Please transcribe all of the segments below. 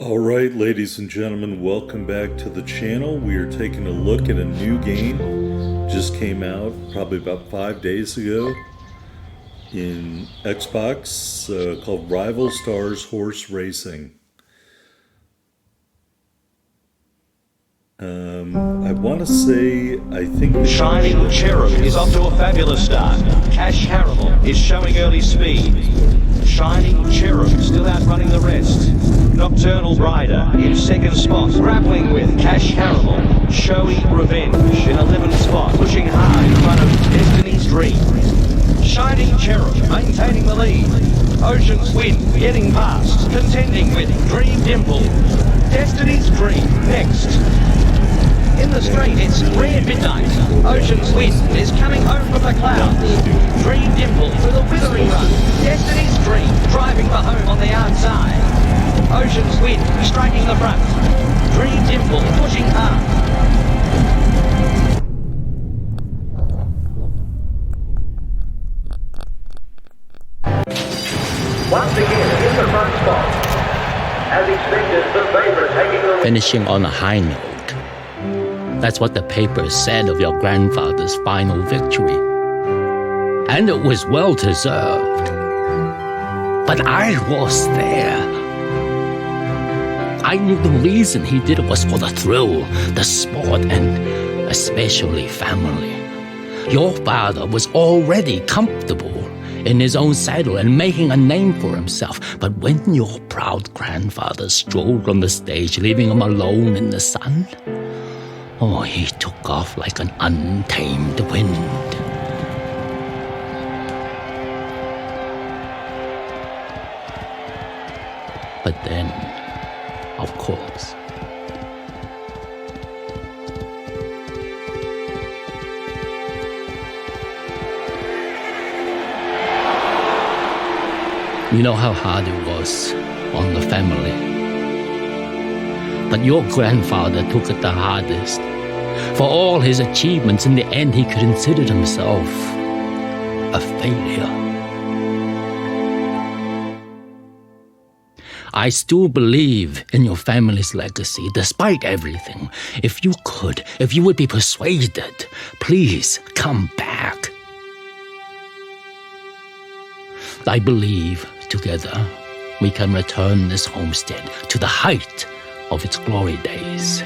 Alright, ladies and gentlemen, welcome back to the channel. We are taking a look at a new game. Just came out probably about 5 days ago in Xbox called Rival Stars Horse Racing. I want to say, I think... Shining Cherub is off to a fabulous start. Cash Caramel is showing early speed. Shining Cherub still outrunning the rest. Nocturnal Rider in second spot, grappling with Cash Caramel. Showy Revenge in 11th spot, pushing hard in front of Destiny's Dream. Shining Cherub maintaining the lead. Ocean's Wind getting past, contending with Dream Dimple. Destiny's Dream next. In the straight, it's Rare Midnight. Ocean's Wind is coming home from the clouds. Dream Dimple with a withering run. Destiny's Dream driving for home on the outside. Ocean's Wind striking the front. Dream Dimple pushing hard. Once again in the front spot. As expected, the favorite taking the... Finishing on a high note. That's what the papers said of your grandfather's final victory. And it was well deserved. But I was there. I knew the reason he did it was for the thrill, the sport, and especially family. Your father was already comfortable in his own saddle and making a name for himself. But when your proud grandfather strolled on the stage, leaving him alone in the sun, oh, he took off like an untamed wind. But then, of course, you know how hard it was on the family. But your grandfather took it the hardest. For all his achievements, in the end, he considered himself a failure. I still believe in your family's legacy, despite everything. If you would be persuaded, please come back. I believe together we can return this homestead to the height of its glory days.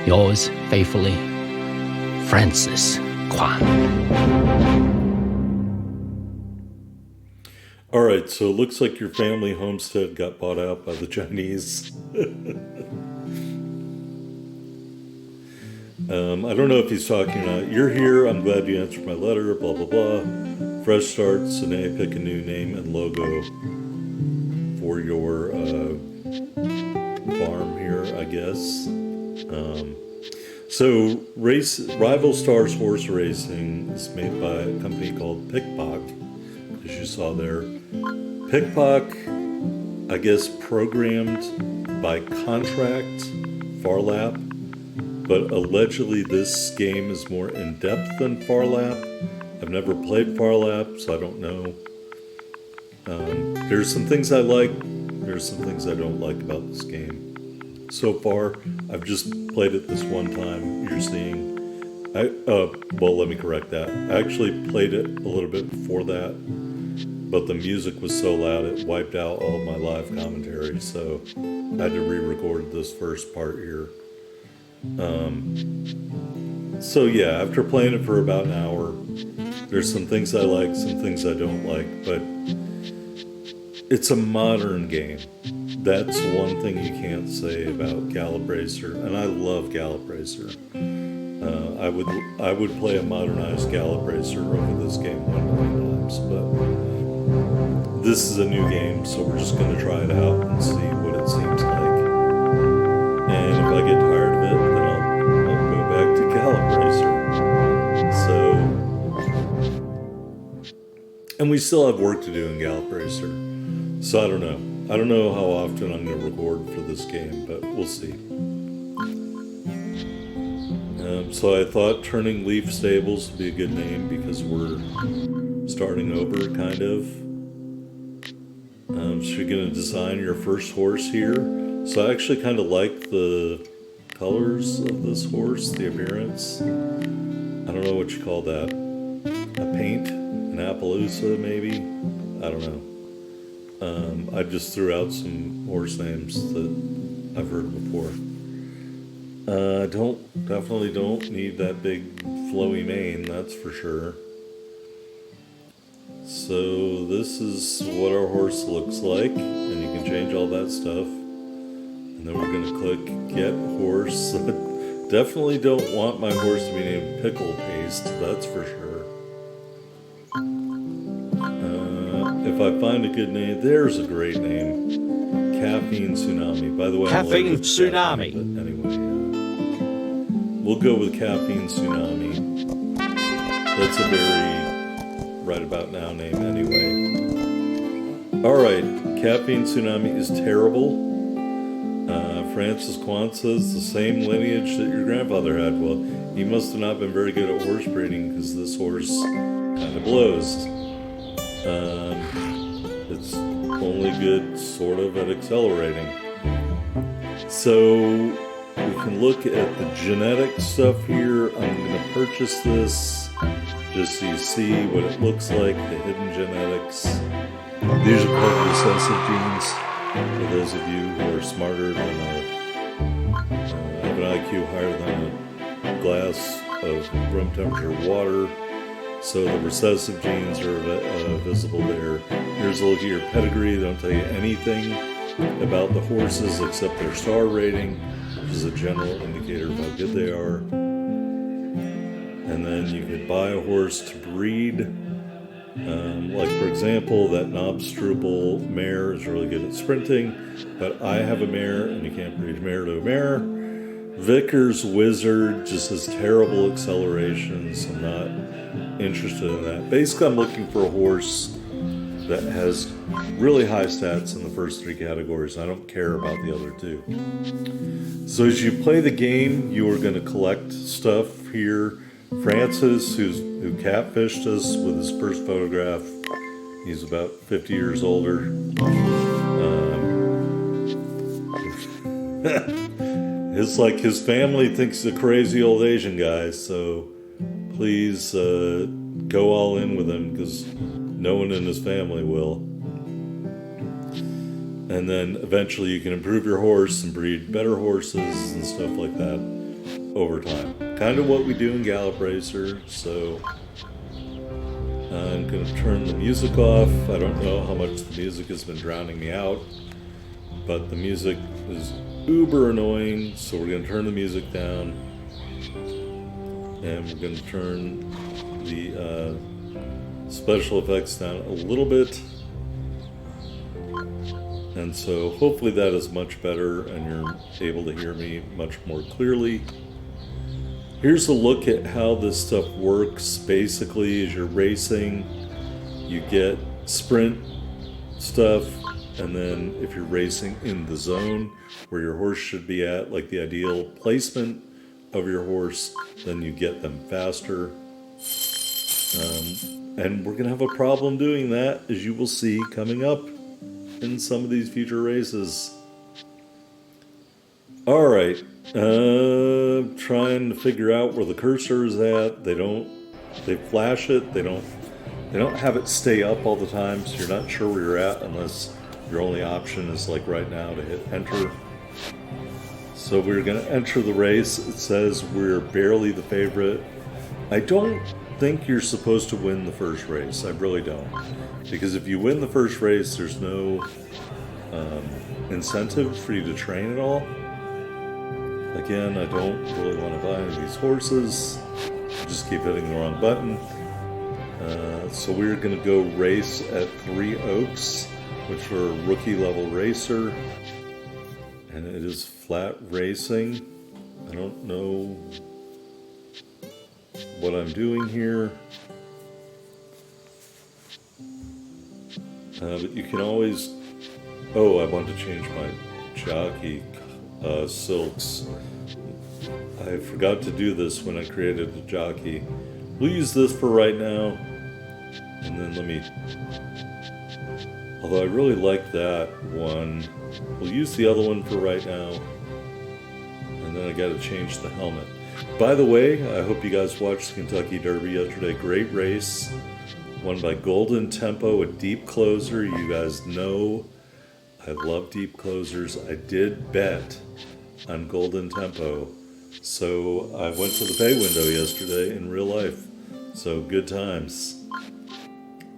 Yours faithfully, Francis Kwan. Alright, so it looks like your family homestead got bought out by the Chinese. I don't know if he's talking about, you're here, I'm glad you answered my letter, blah, blah, blah. Fresh start, Sine, pick a new name and logo for your farm here, I guess. So Rival Stars Horse Racing is made by a company called Pickpock, as you saw there. Pickpock, I guess, programmed by contract Farlap, but allegedly this game is more in-depth than Farlap. I've never played Farlap, so I don't know. There's some things I like, there's some things I don't like about this game. So far, I've just played it this one time. You're seeing... well, let me correct that. I actually played it a little bit before that, but the music was so loud it wiped out all my live commentary, so I had to re-record this first part here. So yeah, after playing it for about an hour, there's some things I like, some things I don't like, but it's a modern game. That's one thing you can't say about Gallop Racer, and I love Gallop Racer. I would play a modernized Gallop Racer over this game 1 million times, but this is a new game, so we're just going to try it out and see what it seems like. And if I get tired of it, then I'll go back to Gallop Racer. So, and we still have work to do in Gallop Racer, so I don't know. I don't know how often I'm going to record for this game, but we'll see. So I thought Turning Leaf Stables would be a good name because we're starting over, kind of. So you're going to design your first horse here. So I actually kind of like the colors of this horse, the appearance. I don't know what you call that. A paint? An Appaloosa, maybe? I don't know. I just threw out some horse names that I've heard before. Definitely don't need that big flowy mane, that's for sure. So this is what our horse looks like, and you can change all that stuff. And then we're gonna click Get Horse. Definitely don't want my horse to be named Pickle Paste, that's for sure. If I find a good name, there's a great name. Caffeine Tsunami. By the way, Caffeine I'm Tsunami. Caffeine, but anyway, we'll go with Caffeine Tsunami. That's a very right about now name anyway. Alright, Caffeine Tsunami is terrible. Francis Kwanzaa is the same lineage that your grandfather had. Well, he must have not been very good at horse breeding because this horse kind of blows. It's only good sort of at accelerating. So we can look at the genetic stuff here. I'm going to purchase this just so you see what it looks like, the hidden genetics. These are called recessive genes. For those of you who are smarter than have an IQ higher than a glass of room temperature water. So the recessive genes are visible there. Here's a look at your pedigree. They don't tell you anything about the horses except their star rating, which is a general indicator of how good they are. And then you could buy a horse to breed. Like for example, that Knobstruple mare is really good at sprinting, but I have a mare and you can't breed mare to a mare. Vickers Wizard just has terrible accelerations. I'm not interested in that. Basically, I'm looking for a horse that has really high stats in the first three categories. I don't care about the other two. So as you play the game, you are going to collect stuff here. Francis, who catfished us with his first photograph, he's about 50 years older. It's like his family thinks he's a crazy old Asian guy, so please go all in with him because no one in his family will. And then eventually you can improve your horse and breed better horses and stuff like that over time. Kind of what we do in Gallop Racer, so I'm going to turn the music off. I don't know how much the music has been drowning me out, but the music is uber annoying, so we're going to turn the music down. And we're going to turn the special effects down a little bit. And so hopefully that is much better and you're able to hear me much more clearly. Here's a look at how this stuff works. Basically, as you're racing, you get sprint stuff, and then if you're racing in the zone where your horse should be at, like the ideal placement of your horse, then you get them faster. And we're gonna have a problem doing that, as you will see coming up in some of these future races. Alright, trying to figure out where the cursor is at. They flash it, they don't have it stay up all the time, so you're not sure where you're at unless your only option is like right now to hit enter. So we're gonna enter the race. It says we're barely the favorite. I don't think you're supposed to win the first race. I really don't. Because if you win the first race, there's no incentive for you to train at all. Again, I don't really want to buy any of these horses. Just keep hitting the wrong button. So we're going to go race at Three Oaks, which are a rookie level racer. And it is flat racing. I don't know what I'm doing here. But you can always... Oh, I want to change my jockey silks. I forgot to do this when I created the jockey. We'll use this for right now. And then let me... Although I really like that one. We'll use the other one for right now. And then I gotta change the helmet. By the way, I hope you guys watched the Kentucky Derby yesterday. Great race. Won by Golden Tempo, a deep closer. You guys know I love deep closers. I did bet on Golden Tempo. So I went to the pay window yesterday in real life. So good times.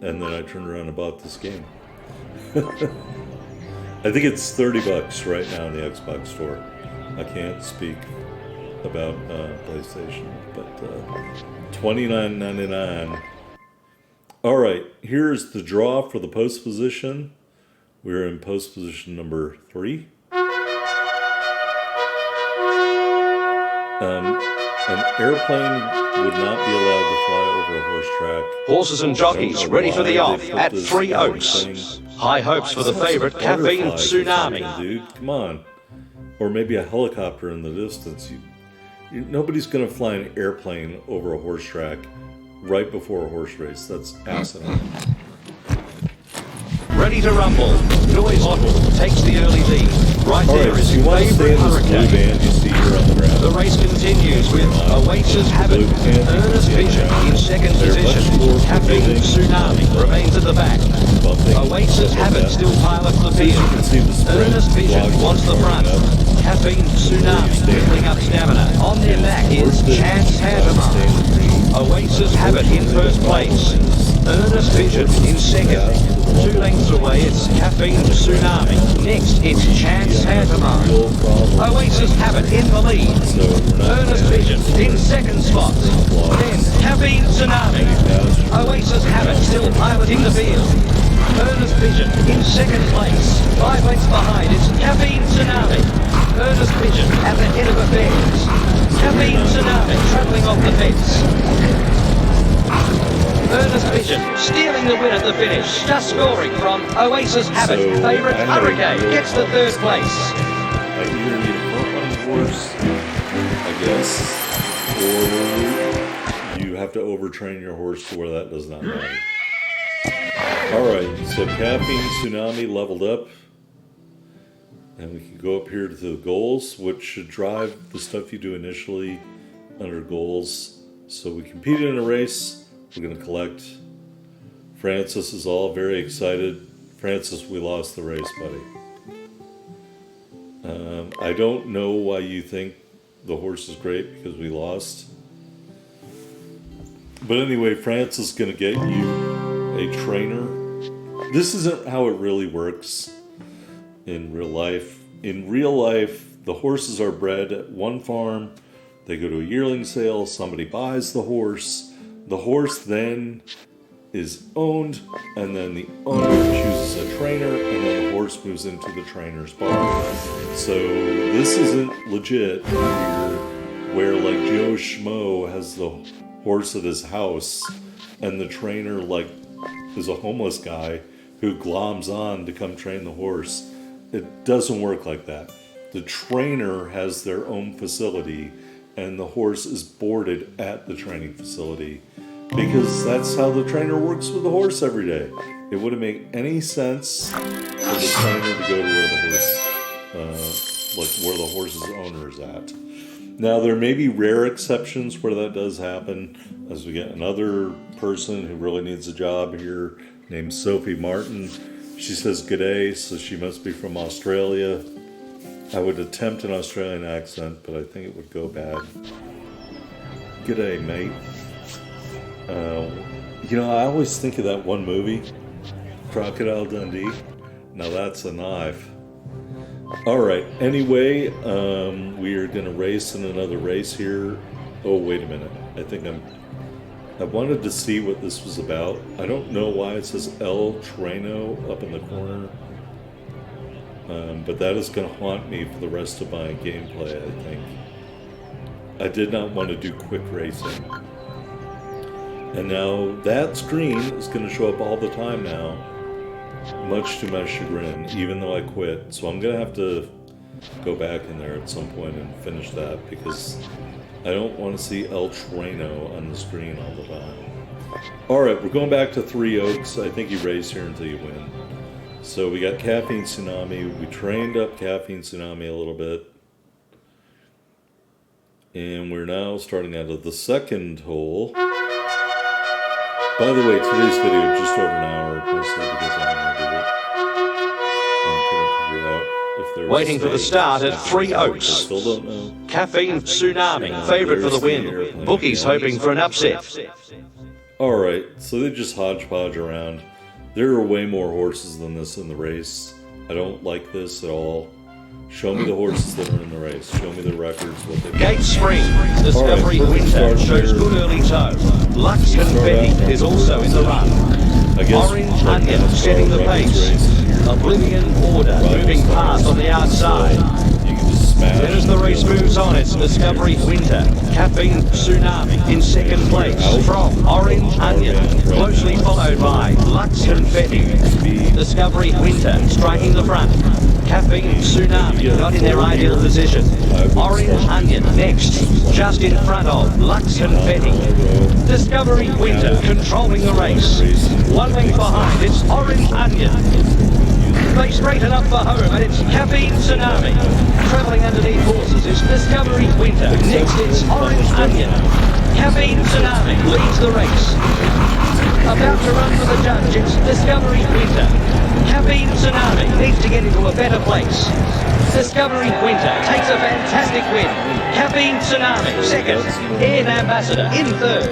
And then I turned around and bought this game. I think it's $30 right now in the Xbox store. I can't speak about PlayStation, but $29.99. All right, here's the draw for the post position. We're in post position number 3. An airplane would not be allowed to fly over a horse track. Horses and jockeys ready for the Why off they put at this Three fucking Oaks. thing- High hopes for the favourite, Caffeine Butterfly or something, Tsunami. dude, come on. Or maybe a helicopter in the distance. Nobody's going to fly an airplane over a horse track right before a horse race. That's asinine. Ready to rumble. Noise Otto takes the early lead. Right All there right, is so you want to stay favourite in this blue Hurricane. band you see here on the ground. The race continues with Oasis Habit, Earnest Vision in second position. Caffeine Tsunami remains at the back. Oasis Habit still pilots the field. Earnest Vision wants the front. Caffeine Tsunami building up stamina. On their back is Chance Tantamar. Oasis Habit in first place. Earnest Vision in second. 2 lengths away, it's Caffeine Tsunami. Next, it's Chance Tantamar. Oasis Habit in the lead. Earnest Vision in second spot. Then Caffeine Tsunami. Oasis Habit still piloting the field. Earnest Vision in second place. 5 lengths behind, it's Caffeine Tsunami. Earnest Vision at the head of affairs. Caffeine Tsunami travelling off the fence. Earnest Vision stealing the win at the finish. Just scoring from Oasis Habit. So, Favourite I have Hurricane no gets the third place. I either need a front running horse, I guess, or you have to overtrain your horse to where that does not matter. Alright, so Caffeine Tsunami leveled up. And we can go up here to the goals, which should drive the stuff you do initially under goals. So we competed in a race. We're going to collect. Francis is all very excited. Francis, we lost the race, buddy. I don't know why you think the horse is great because we lost. But anyway, Francis is going to get you a trainer. This isn't how it really works in real life. In real life, the horses are bred at one farm. They go to a yearling sale. Somebody buys the horse. The horse then is owned, and then the owner chooses a trainer, and then the horse moves into the trainer's barn. So this isn't legit where like Joe Schmo has the horse at his house, and the trainer like is a homeless guy who gloms on to come train the horse. It doesn't work like that. The trainer has their own facility, and the horse is boarded at the training facility. Because that's how the trainer works with the horse every day. It wouldn't make any sense for the trainer to go to where the horse, where the horse's owner is at. Now, there may be rare exceptions where that does happen, as we get another person who really needs a job here, named Sophie Martin. She says g'day, so she must be from Australia. I would attempt an Australian accent, but I think it would go bad. G'day, mate. I always think of that one movie, Crocodile Dundee. Now that's a knife. Alright, anyway, we are going to race in another race here. Oh, wait a minute. I wanted to see what this was about. I don't know why it says El Treno up in the corner. But that is going to haunt me for the rest of my gameplay, I think. I did not want to do quick racing. And now that screen is going to show up all the time now, much to my chagrin, even though I quit. So I'm going to have to go back in there at some point and finish that because I don't want to see El Treno on the screen all the time. All right, we're going back to Three Oaks. I think you race here until you win. So we got Caffeine Tsunami. We trained up Caffeine Tsunami a little bit. And we're now starting out of the second hole. By the way, today's video is just over an hour, mostly because I'm going to do it. I'm trying to figure out if there was Waiting for the start at Three I Oaks. still don't know. Caffeine Tsunami, favourite for the win. Bookies hoping for an upset. Alright, so they just hodgepodge around. There are way more horses than this in the race. I don't like this at all. Show me the horses that are in the race. Show me the records, what they've Gate Spring, Discovery All right, Winter start shows there. good early toe. Lux Confetti is also in the run. I guess Orange like Onion NASCAR setting the runs pace. races here. Oblivion Order moving past on the outside. You can just smash. Then as the race moves on, it's Discovery Winter, Caffeine Tsunami in second place from Orange Onion, closely followed by Lux Confetti. Discovery Winter striking the front. Caffeine Tsunami not in their ideal position. Orange Onion next, just in front of Lux Confetti. Discovery Winter controlling the race. 1 length behind, it's Orange Onion. They straighten up for home, and it's Caffeine Tsunami. Travelling underneath horses is Discovery Winter. Next, it's Orange Onion. Caffeine Tsunami leads the race. About to run for the judge, it's Discovery Winter. Caffeine Tsunami needs to get into a better place. Discovery Winter takes a fantastic win. Caffeine Tsunami second. Air Ambassador in third.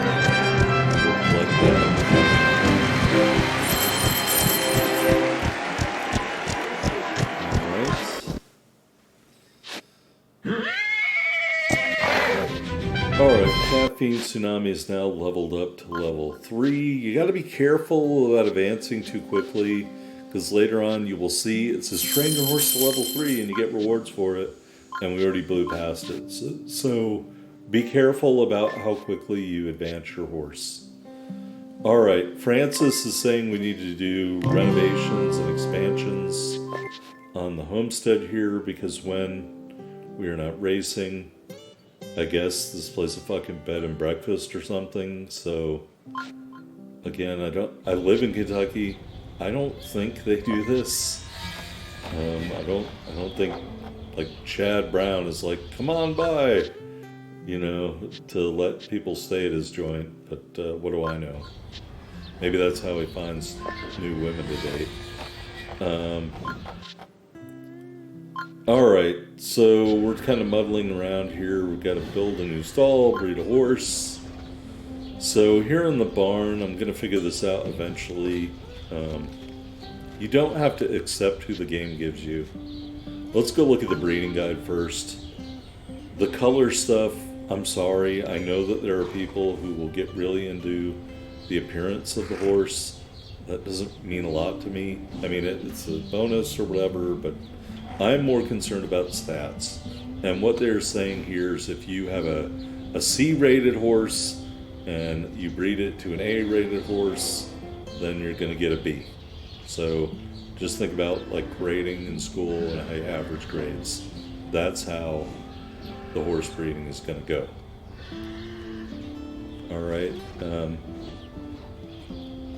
Alright, Caffeine Tsunami is now leveled up to level 3. You gotta be careful about advancing too quickly, because later on you will see it says train your horse to level 3 and you get rewards for it, and we already blew past it. So be careful about how quickly you advance your horse. Alright, Francis is saying we need to do renovations and expansions on the homestead here, because when we are not racing, I guess this place a fucking bed and breakfast or something. So again, I live in Kentucky. I don't think they do this. I don't think like Chad Brown is like, come on by, you know, to let people stay at his joint. But what do I know? Maybe that's how he finds new women to date. Alright, so we're kind of muddling around here. We've got to build a new stall, breed a horse. So here in the barn, I'm going to figure this out eventually. You don't have to accept who the game gives you. Let's go look at the breeding guide first. The color stuff, I'm sorry. I know that there are people who will get really into the appearance of the horse. That doesn't mean a lot to me. I mean, it's a bonus or whatever, but I'm more concerned about stats. And what they're saying here is if you have a C-rated horse and you breed it to an A-rated horse, then you're going to get a B. So just think about like grading in school and high average grades. That's how the horse breeding is going to go. All right.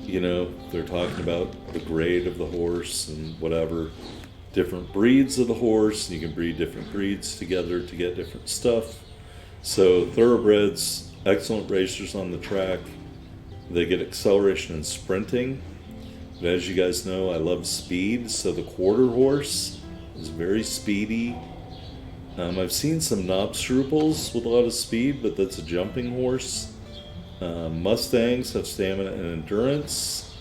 You know, they're talking about the grade of the horse and whatever. Different breeds of the horse, and you can breed different breeds together to get different stuff. So thoroughbreds, excellent racers on the track. They get acceleration and sprinting. But as you guys know, I love speed, so the quarter horse is very speedy. I've seen some Knobstrupels with a lot of speed, but that's a jumping horse. Mustangs have stamina and endurance.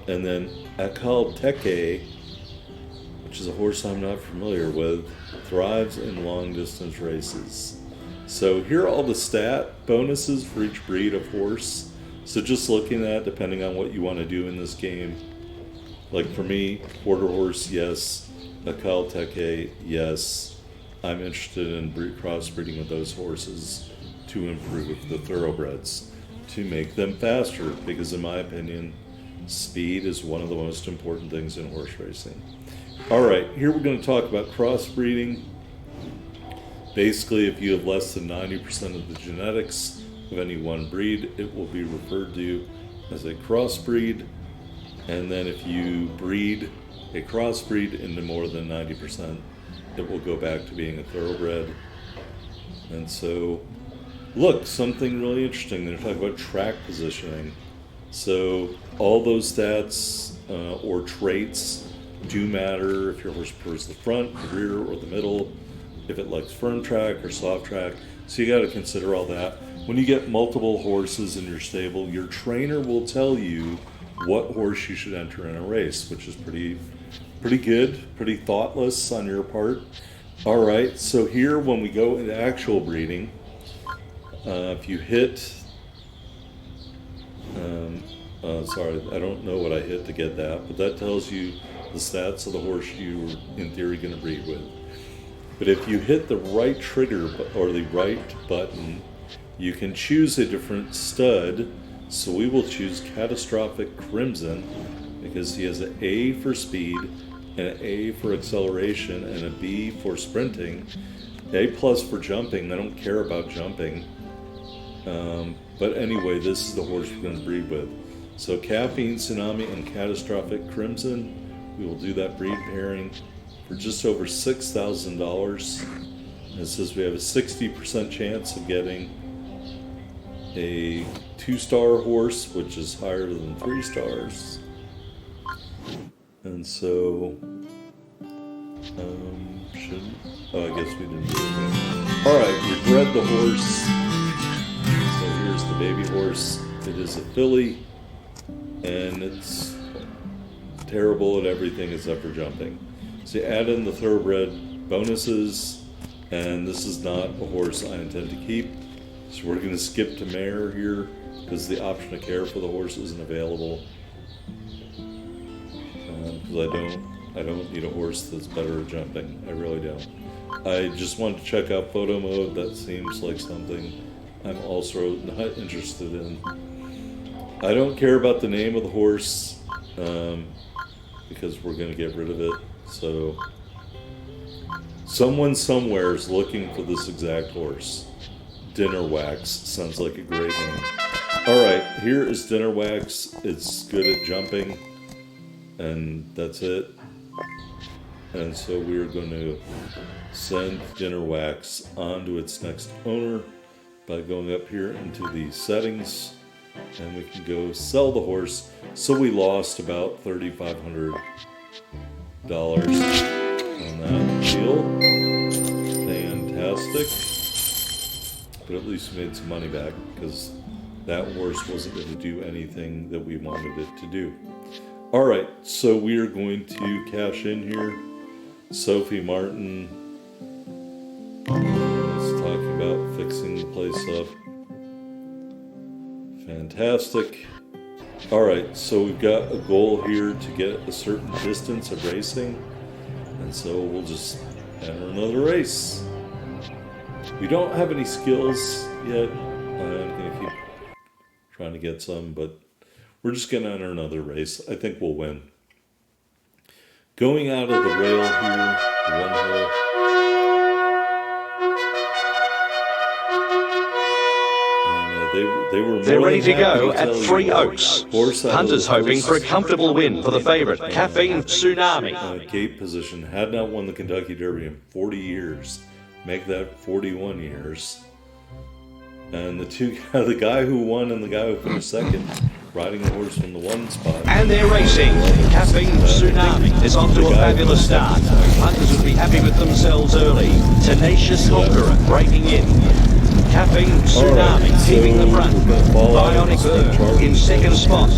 And then Akal Teke, which is a horse I'm not familiar with, thrives in long distance races. So here are all the stat bonuses for each breed of horse. So just looking at, depending on what you want to do in this game. Like for me, quarter horse, yes. Akal Teke, yes. I'm interested in crossbreeding with those horses to improve the thoroughbreds, to make them faster, because in my opinion, speed is one of the most important things in horse racing. Alright, here we're going to talk about crossbreeding. Basically, if you have less than 90% of the genetics of any one breed, it will be referred to as a crossbreed, and then if you breed a crossbreed into more than 90%, it will go back to being a thoroughbred. And so, look, something really interesting. They're talking about track positioning. So all those stats or traits do matter if your horse prefers the front, the rear, or the middle, if it likes firm track or soft track. So you got to consider all that. When you get multiple horses in your stable, your trainer will tell you what horse you should enter in a race, which is pretty good, pretty thoughtless on your part. All right, so here when we go into actual breeding, if you hit, sorry, I don't know what I hit to get that, but that tells you the stats of the horse you're in theory going to breed with. But if you hit the right trigger or the right button, you can choose a different stud. So we will choose Catastrophic Crimson because he has an A for speed, an A for acceleration, and a B for sprinting. A plus for jumping. I don't care about jumping. But anyway, this is the horse we're going to breed with. So Caffeine Tsunami and Catastrophic Crimson. We will do that breed pairing for just over $6,000. It says we have a 60% chance of getting a 2-star horse, which is higher than 3 stars. And so, I guess we didn't do it. Alright, we bred the horse. So here's the baby horse. It is a filly, and it's terrible at everything except for jumping. So you add in the thoroughbred bonuses, and this is not a horse I intend to keep. So we're going to skip to mare here because the option of care for the horse isn't available. Because I don't need a horse that's better at jumping. I really don't. I just want to check out photo mode. That seems like something I'm also not interested in. I don't care about the name of the horse because we're going to get rid of it. So someone somewhere is looking for this exact horse. Dinner Wax sounds like a great name. Alright, here is Dinner Wax. It's good at jumping, and that's it. And so we're going to send Dinner Wax on to its next owner by going up here into the settings, and we can go sell the horse. So we lost about $3,500 on that deal. Fantastic. But at least we made some money back because that horse wasn't going to do anything that we wanted it to do. Alright, so we are going to cash in here. Sophie Martin is talking about fixing the place up. Fantastic. Alright, so we've got a goal here to get a certain distance of racing. And so we'll just enter another race. We don't have any skills yet. I'm going to keep trying to get some, but we're just going to enter another race. I think we'll win. Going out of the rail here, one hole. They're ready to go at 3 Oaks. Hunters hoping for a comfortable win for the favorite, Caffeine Tsunami. Gate position, had not won the Kentucky Derby in 40 years. Make that 41 years. And the guy who won and the guy who finished second, riding the horse from the one spot. And they're racing. Caffeine Tsunami is off to a fabulous start. Hunters would be happy with themselves early. Tenacious Conqueror breaking in. Caffeine Tsunami keeping the front. Bionic Bird in second spot.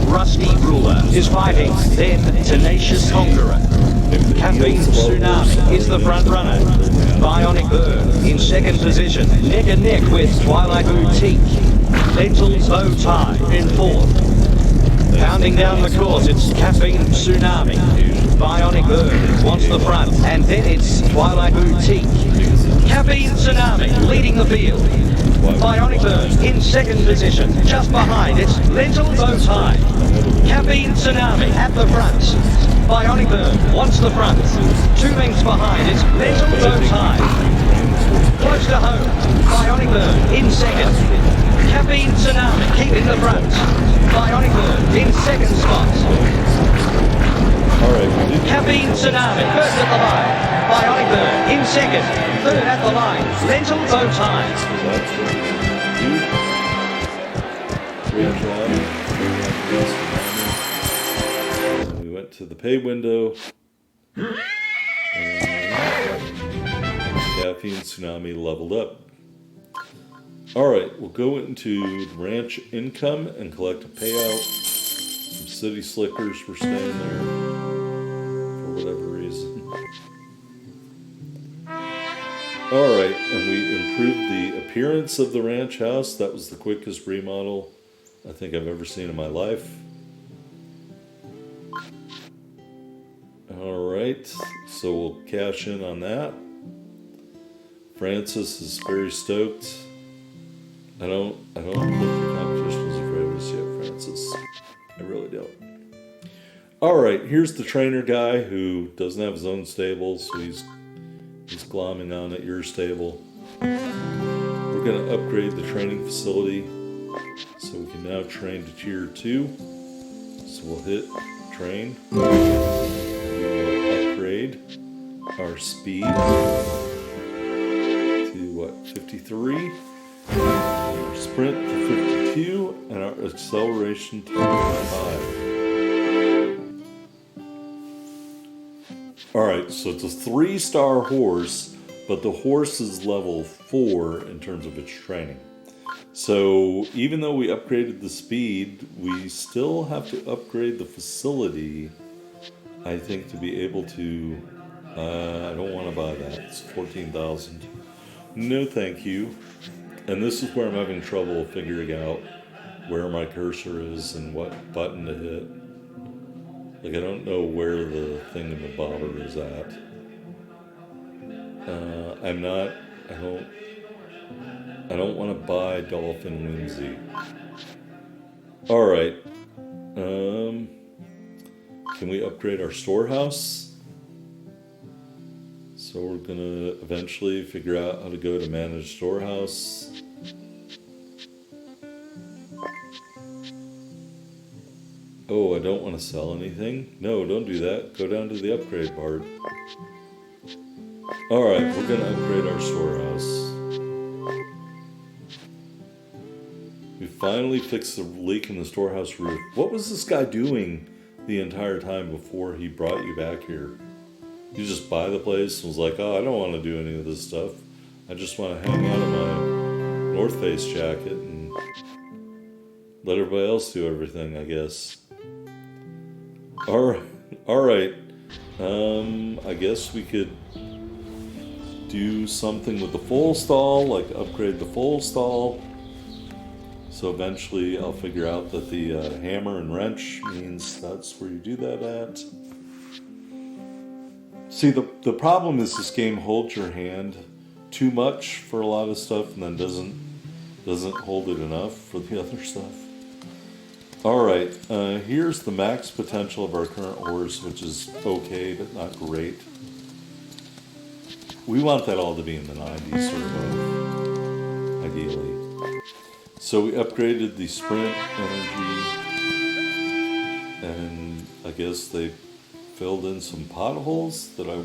Rusty Ruler is fighting. Then Tenacious Conqueror. Caffeine Tsunami is the front runner. Bionic Bird in second position, neck and neck with Twilight Boutique. Lentil Bow Tie in fourth. Pounding down the course, it's Caffeine Tsunami. Bionic Bird wants the front, and then it's Twilight Boutique. Caffeine Tsunami leading the field. Bionic Bird in second position, just behind it's Lentil Bow Tie. Caffeine Tsunami at the front. Bionic Bird wants the front. 2 lengths behind it's Lentil Bow Tie. Close to home, Bionic Bird in second. Caffeine Tsunami keeping the front. Bionic Bird in second spot. All right, we did Caffeine Tsunami first at the line. Bionic Bird in second. Third at the line. Lentil Bow Tie. So that's what we do. Great job. And we went to the pay window. And Caffeine Tsunami leveled up. Alright, we'll go into ranch income and collect a payout. Some city slickers were staying there for whatever reason. Alright, and we improved the appearance of the ranch house. That was the quickest remodel I think I've ever seen in my life. Alright, so we'll cash in on that. Francis is very stoked. I don't think the competition is afraid of us yet, Francis. I really don't. Alright, here's the trainer guy who doesn't have his own stable, so he's glomming on at your stable. We're going to upgrade the training facility so we can now train to tier 2. So we'll hit train. We will upgrade our speed to what, 53? Our sprint to 52 and our acceleration to 55. Alright, so it's a 3-star horse, but the horse is level 4 in terms of its training. So even though we upgraded the speed, we still have to upgrade the facility, I think, to be able to... I don't want to buy that. It's 14,000. No thank you. And this is where I'm having trouble figuring out where my cursor is and what button to hit. Like, I don't know where the thingamabobber is at. I don't want to buy Dolphin Whimsy. Alright. Can we upgrade our storehouse? So we're gonna eventually figure out how to go to manage storehouse. Oh, I don't want to sell anything. No, don't do that. Go down to the upgrade part. Alright, we're gonna upgrade our storehouse. We finally fixed the leak in the storehouse roof. What was this guy doing the entire time before he brought you back here? You just buy the place and was like, oh, I don't want to do any of this stuff. I just want to hang out in my North Face jacket and let everybody else do everything, I guess. Alright. I guess we could do something with the full stall, like upgrade the full stall. So eventually I'll figure out that the hammer and wrench means that's where you do that at. See, the problem is this game holds your hand too much for a lot of stuff and then doesn't hold it enough for the other stuff. Alright, here's the max potential of our current horse, which is okay, but not great. We want that all to be in the 90s, sort of, ideally. So we upgraded the sprint energy, and I guess they filled in some potholes that I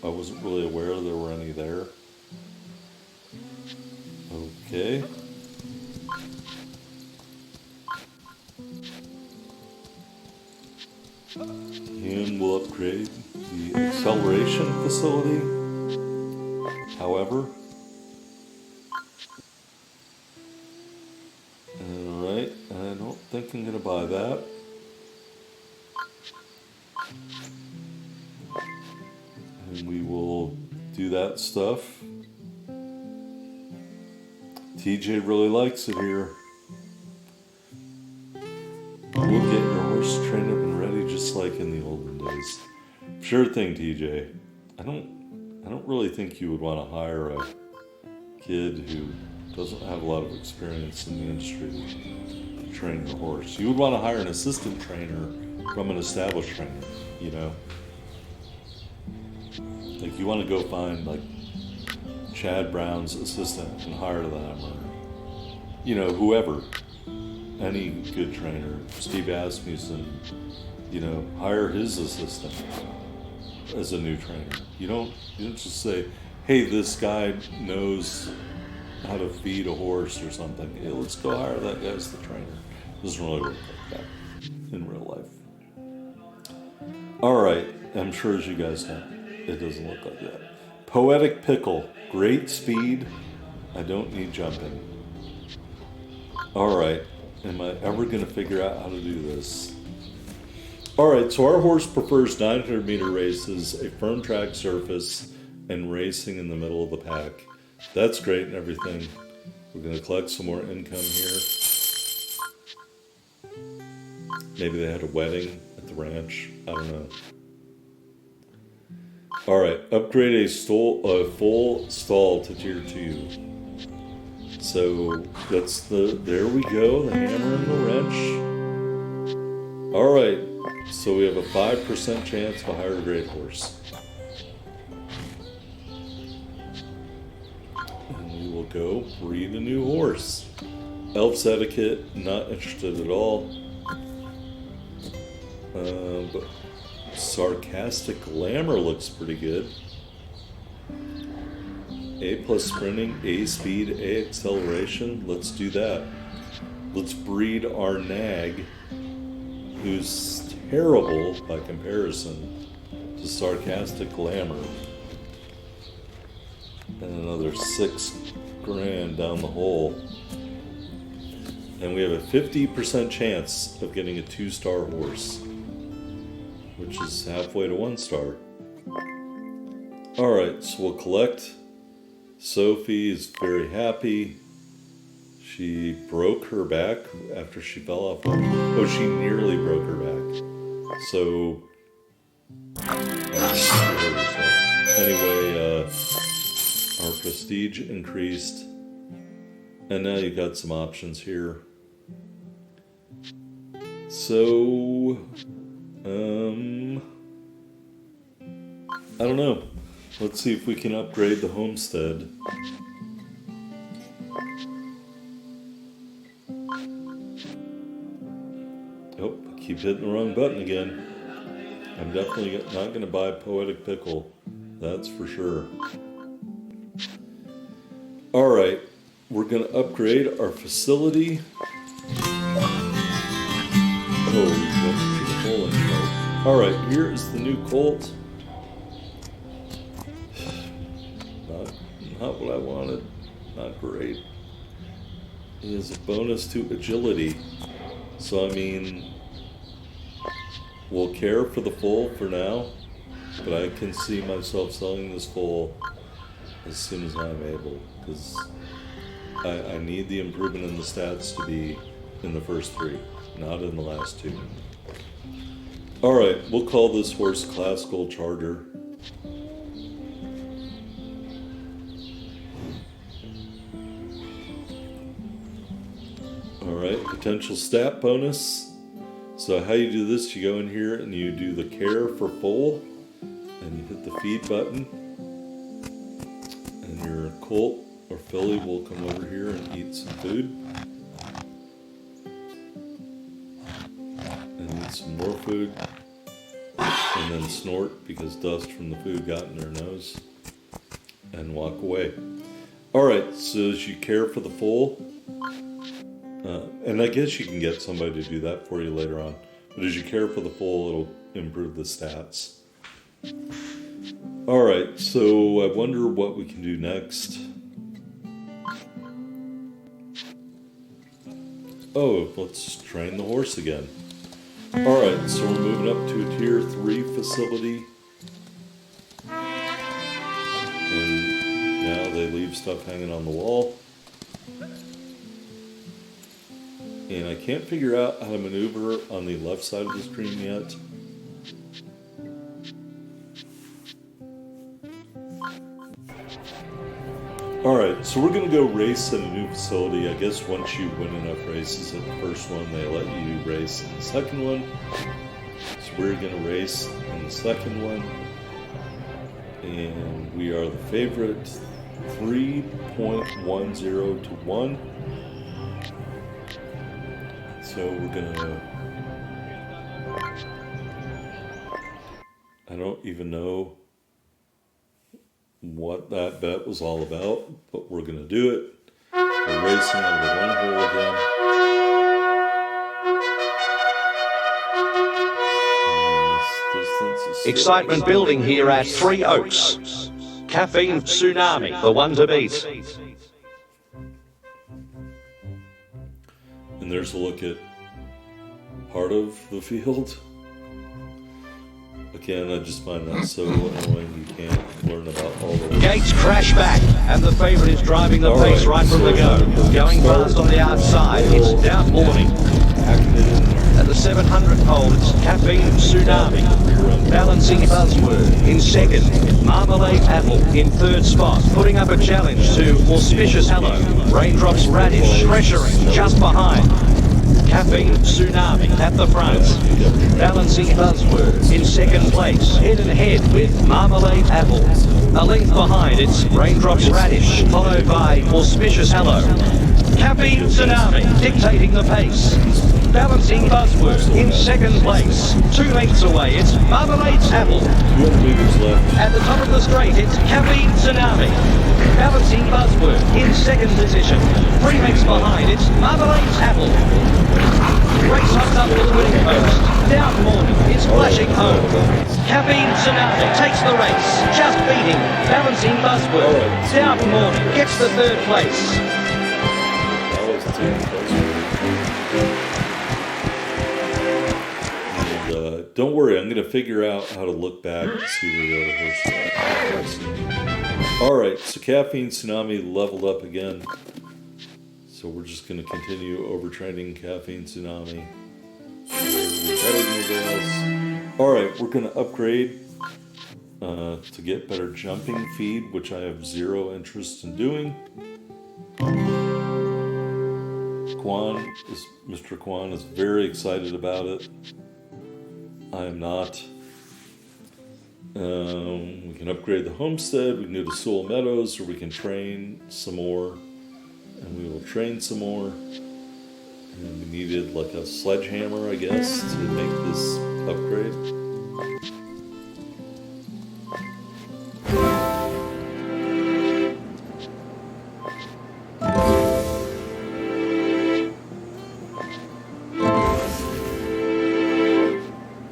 wasn't really aware there were any there. Okay. And we'll upgrade the acceleration facility. However, alright, I don't think I'm gonna buy that. And we will do that stuff. TJ really likes it here. We'll get your horse trained up and ready just like in the olden days. Sure thing, TJ. I don't really think you would want to hire a kid who doesn't have a lot of experience in the industry to train your horse. You would want to hire an assistant trainer from an established trainer, you know? Like, you want to go find, like, Chad Brown's assistant and hire them, or, you know, whoever, any good trainer, Steve Asmussen, you know, hire his assistant as a new trainer. You don't just say, hey, this guy knows how to feed a horse or something. Hey, let's go hire that guy as the trainer. It doesn't really work like that in real life. All right, I'm sure as you guys know, it doesn't look like that. Poetic Pickle, great speed. I don't need jumping. All right, am I ever going to figure out how to do this? All right, so our horse prefers 900-meter races, a firm track surface, and racing in the middle of the pack. That's great and everything. We're going to collect some more income here. Maybe they had a wedding at the ranch. I don't know. All right, upgrade a full stall to tier 2. So that's there we go, the hammer and the wrench. All right, so we have a 5% chance of a higher grade horse. And we will go breed a new horse. Elf's Etiquette, not interested at all. But Sarcastic Glamour looks pretty good. A plus sprinting, A speed, A acceleration. Let's do that. Let's breed our nag, who's terrible by comparison to Sarcastic Glamour. And another $6,000 down the hole. And we have a 50% chance of getting a 2-star horse, which is halfway to 1 star. All right, so we'll collect. Sophie is very happy. She broke her back after she fell off. Oh, she nearly broke her back. So, anyway, our prestige increased. And now you've got some options here. So, I don't know. Let's see if we can upgrade the homestead. Oh, I keep hitting the wrong button again. I'm definitely not going to buy Poetic Pickle. That's for sure. All right, we're going to upgrade our facility. Oh, we went to the whole intro. All right, here is the new colt. Not what I wanted. Not great. It is a bonus to agility. So, I mean, we'll care for the foal for now, but I can see myself selling this foal as soon as I'm able, because I need the improvement in the stats to be in the first 3, not in the last 2. Alright, we'll call this horse Classical Charger. Alright, potential stat bonus. So how you do this, you go in here and you do the care for foal, and you hit the feed button, and your colt or filly will come over here and eat some food. And eat some more food. And then snort because dust from the food got in their nose. And walk away. Alright, so as you care for the foal, and I guess you can get somebody to do that for you later on. But as you care for the foal, it'll improve the stats. Alright, so I wonder what we can do next. Oh, let's train the horse again. Alright, so we're moving up to a tier 3 facility. And now they leave stuff hanging on the wall. And I can't figure out how to maneuver on the left side of the screen yet. Alright, so we're going to go race in a new facility. I guess once you win enough races at the first one, they let you race in the second one. So we're going to race in the second one. And we are the favorite 3.10 to 1. So we're gonna... I don't even know what that bet was all about, but we're gonna do it. We're racing on the one hole again. And this distance is Excitement building here at Three Oaks. Caffeine Tsunami, the one to beat. And there's a look at part of the field. Again, I just find that so annoying. You can't learn about all of it. Gates crash back, and the favourite is driving the All pace right, right from the go. Going fast on the outside, it's Doubt Morning. Packing it in there. At the 700 pole, it's Caffeine Tsunami. Balancing Buzzword in second. Marmalade Apple in third spot. Putting up a challenge to Auspicious Hello. Raindrops Radish pressuring just behind. Caffeine Tsunami at the front. Balancing Buzzword in second place. Head and head with Marmalade Apple. A length behind, it's Raindrops Radish, followed by Auspicious Hello. Caffeine Tsunami dictating the pace. Balancing Buzzword in second place. 2 lengths away, it's Marmalade's Apple. 200 meters left. At the top of the straight, it's Caffeine Tsunami. Balancing Buzzword in second position. 3 lengths behind, it's Marmalade's Apple. Race hooked up to the winning post. Doubt Morning is flashing home. Caffeine Tsunami takes the race, just beating Balancing Buzzword. Doubt Morning gets the third place. That was the team. And don't worry, I'm going to figure out how to look back to see where the other horse is. Alright, so Caffeine Tsunami leveled up again. So we're just going to continue overtraining Caffeine Tsunami. Alright, we're going to upgrade to get better jumping feed, which I have zero interest in doing. Mr. Kwan is very excited about it. I am not. We can upgrade the homestead, we can go to Sewell Meadows, or we can train some more. And we will train some more. And we needed like a sledgehammer, I guess, to make this upgrade.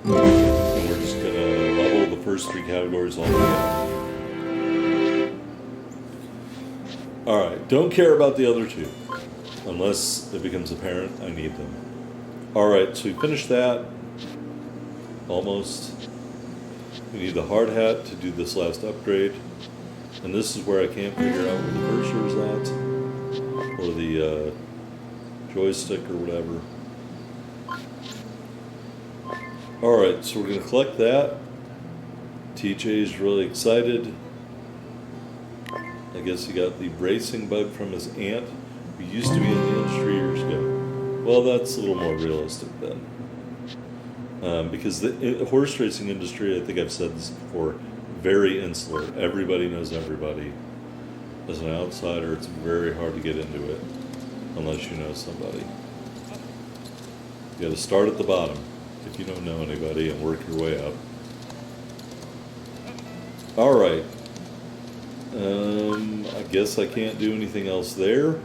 And we're just gonna level the first 3 categories all the way up. Alright, don't care about the other 2. Unless it becomes apparent I need them. Alright, so we finished that. Almost. We need the hard hat to do this last upgrade. And this is where I can't figure out where the cursor is at. Or the joystick or whatever. Alright, so we're going to collect that. TJ is really excited. I guess he got the bracing bug from his aunt, who used to be in the industry years ago. Well, that's a little more realistic then. Because the horse racing industry, I think I've said this before, very insular. Everybody knows everybody. As an outsider, it's very hard to get into it, unless you know somebody. You gotta start at the bottom, if you don't know anybody, and work your way up. Alright. I guess I can't do anything else there.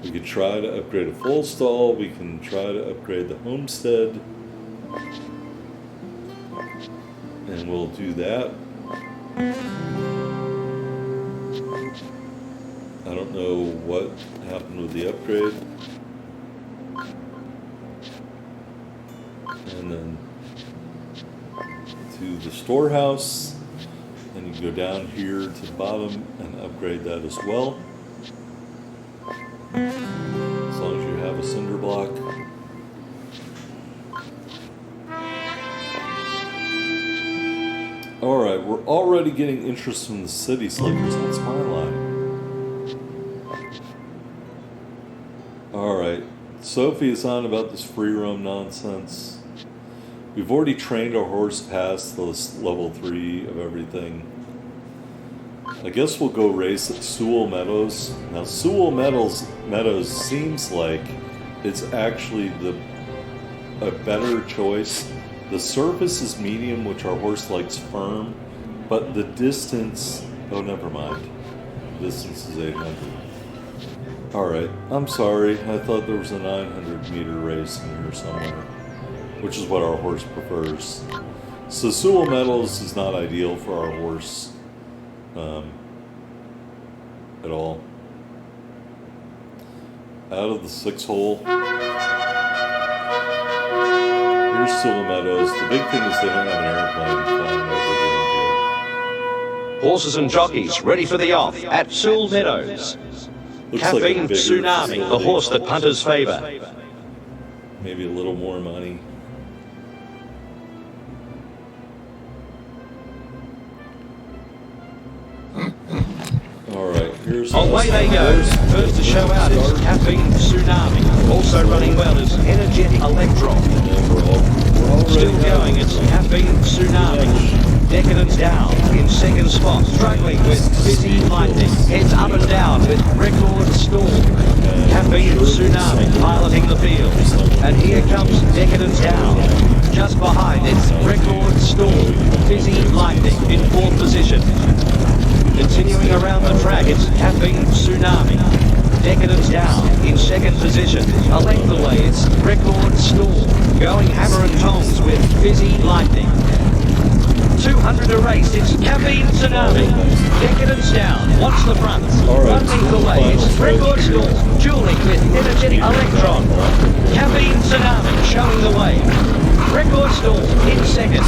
We could try to upgrade a full stall. We can try to upgrade the homestead. And we'll do that. I don't know what happened with the upgrade. And then to the storehouse. And you can go down here to the bottom and upgrade that as well. As long as you have a cinder block. Alright, we're already getting interest from the city slickers. That's my line. Alright, Sophie is on about this free roam nonsense. We've already trained our horse past the level 3 of everything. I guess we'll go race at Sewell Meadows. Now Sewell Meadows seems like it's actually a better choice. The surface is medium, which our horse likes firm, but the distance, oh, never mind. Distance is 800. All right, I'm sorry. I thought there was a 900 meter race in here somewhere, which is what our horse prefers. So Sewell Meadows is not ideal for our horse at all. Out of the 6 hole, here's Sewell Meadows. The big thing is they don't have an airplane flying over the infield. Horses and jockeys ready for the off at Sewell Meadows. Looks like a Caffeine bigger Tsunami, the facility. horse that punters favour. Maybe a little more money. All right, here's Away they go. First to show out is Caffeine Tsunami. Also running well is Energetic Electron. Still going, it's Caffeine Tsunami. Decadence down in second spot, struggling with Busy Lightning. Heads up and down with Record Storm. Caffeine Tsunami piloting the field. And here comes Decadence down. Just behind it's Record Storm. Busy Lightning in 4th position. Continuing around the track, it's Caffeine Tsunami. Decadence down in 2nd position. A length away, it's Record Storm. Going hammer and tongs with Busy Lightning. 200 a race, it's Caffeine Tsunami. Decadence down, watch the front. All right, 1 length away, it's Record Storm. Dueling with Energetic Electron. Caffeine Tsunami showing the way. Record Storm in 2nd.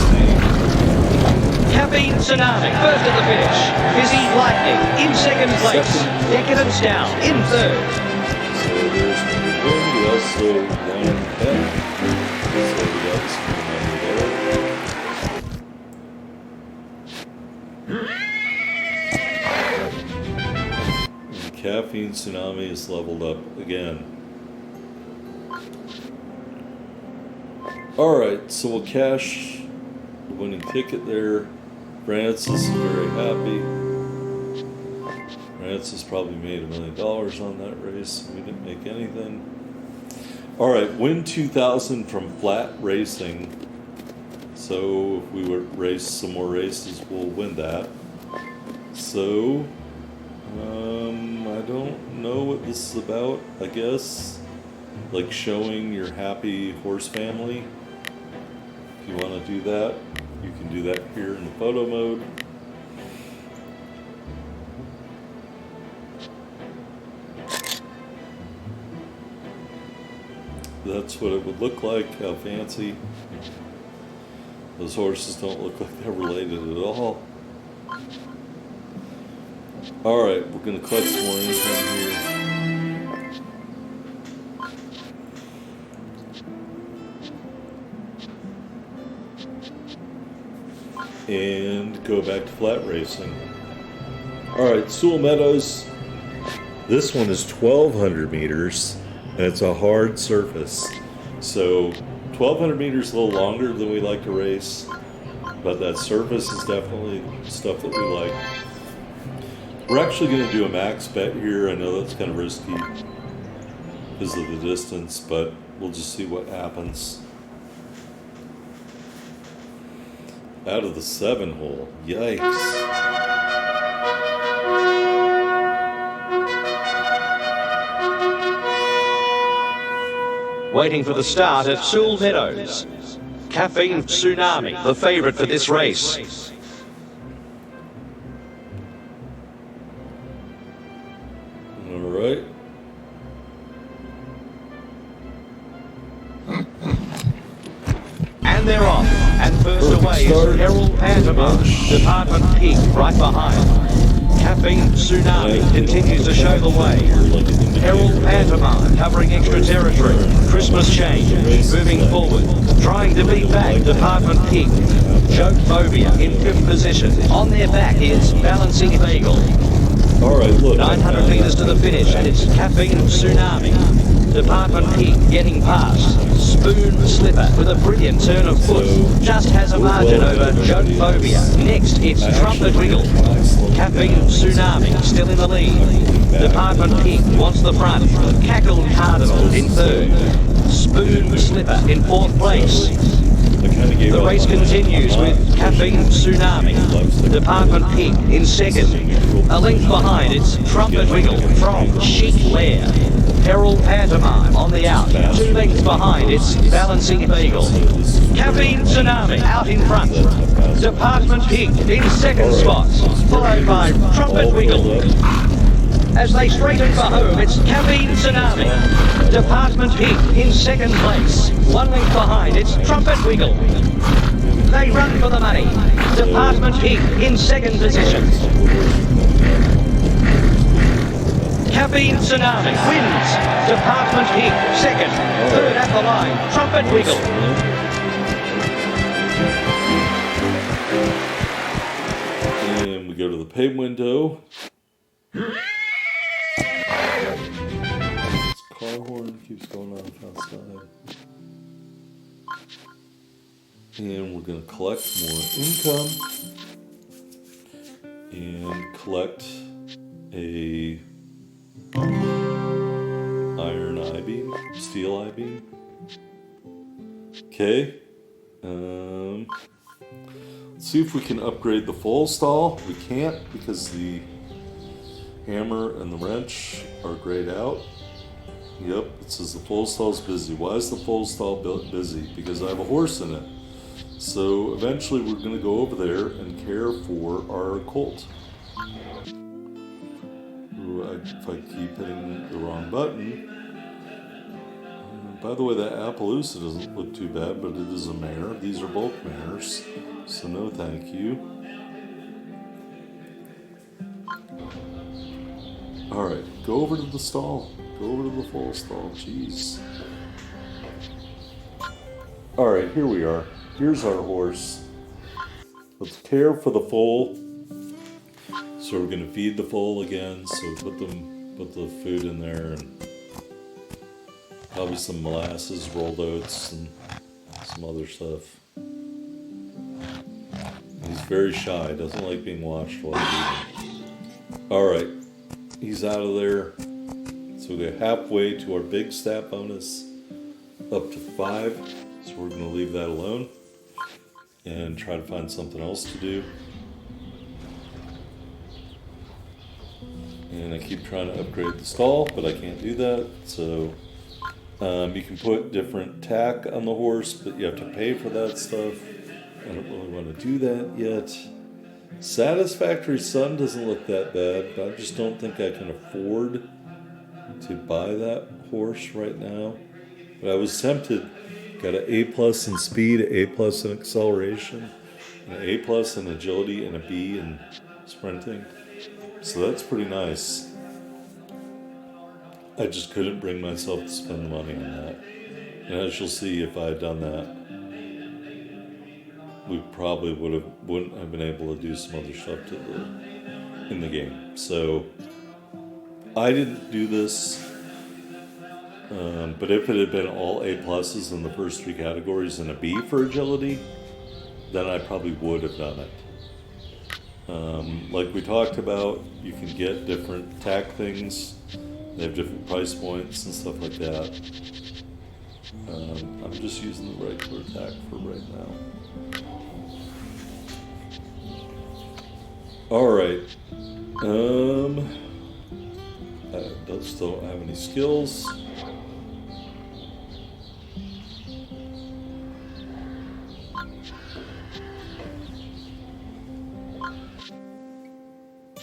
Caffeine Tsunami, first at the finish. Busy Lightning in 2nd place. Decadence down in 3rd. So there's the win. We also won that. So we got some money there. And Caffeine Tsunami is leveled up again. Alright, so we'll cash the winning ticket there. Francis is very happy. Francis probably made $1 million on that race. We didn't make anything. All right, win 2,000 from Flat Racing. So if we would race some more races, we'll win that. So I don't know what this is about. I guess like showing your happy horse family. If you want to do that, you can do that here in the photo mode. That's what it would look like. How fancy. Those horses don't look like they're related at all. Alright, we're going to collect some more income here. And go back to flat racing. Alright, Sewell Meadows. This one is 1,200 meters, and it's a hard surface. So 1,200 meters a little longer than we like to race, but that surface is definitely stuff that we like. We're actually going to do a max bet here. I know that's kind of risky because of the distance, but we'll just see what happens. Out of the 7 hole. Yikes. Waiting for the start at Sewell Meadows. Caffeine Tsunami, the favourite for this race. All right. And they're off. And first away is Herald Pantomime, Department Pig right behind. Caffeine Tsunami continues to show the way. Herald Pantomime covering extra territory. Christmas Change moving forward. Trying to beat back Department Pig. Joke Phobia in 5th position. On their back is Balancing Bagel. All right, look. 900 metres to the finish, and it's Caffeine Tsunami. Department Pig getting past. Spoon Slipper with a brilliant turn of foot. Just has a margin over Joke Phobia. Next, it's Trumpet Wiggle. Caffeine Tsunami still in the lead. Department Pig wants the front. Cackled Cardinal in third. Spoon Slipper in fourth place. The race continues with Caffeine Tsunami. Department Pig in second. A length behind it's Trumpet Wiggle from Chic Lair. Herald Pantomime on the out. 2 lengths behind it's Balancing Beagle. Caffeine Tsunami out in front. Department Pig in second spot. Followed by Trumpet Wiggle. As they straighten for home, it's Caffeine Tsunami. Department Pig in second place. 1 length behind, it's Trumpet Wiggle. They run for the money. Department Pig in second position. Caffeine Tsunami wins. Department Pig second. Third at the line, Trumpet Wiggle. And we go to the pay window. Car horn keeps going off outside. And we're going to collect more income. And collect a iron I-beam, steel I-beam. Okay. Let's see if we can upgrade the full stall. We can't because the hammer and the wrench are grayed out. Yep, it says the full stall's busy. Why is the full stall busy? Because I have a horse in it. So eventually we're going to go over there and care for our colt. Ooh, if I keep hitting the wrong button. By the way, that Appaloosa doesn't look too bad, but it is a mare. These are bulk mares, so no thank you. Alright, go over to the stall. Go over to the full stall, jeez. Alright, here we are. Here's our horse. Let's care for the foal. So we're gonna feed the foal again. So put the food in there and probably some molasses, rolled oats, and some other stuff. He's very shy, doesn't like being watched while he's eating. Alright, he's out of there. So we're halfway to our big stat bonus, up to 5. So we're going to leave that alone and try to find something else to do. And I keep trying to upgrade the stall, but I can't do that. So you can put different tack on the horse, but you have to pay for that stuff. I don't really want to do that yet. Satisfactory Sun doesn't look that bad, but I just don't think I can afford to buy that horse right now. But I was tempted. Got an A+ in speed, A+ in acceleration, an A+ in agility, and a B in sprinting. So that's pretty nice. I just couldn't bring myself to spend the money on that. And as you'll see, if I had done that, we probably wouldn't have been able to do some other stuff in the game. So I didn't do this, but if it had been all A+ in the first 3 categories and a B for agility, then I probably would have done it. Like we talked about, you can get different tack things. They have different price points and stuff like that. I'm just using the regular tack for right now. Alright. I still don't have any skills.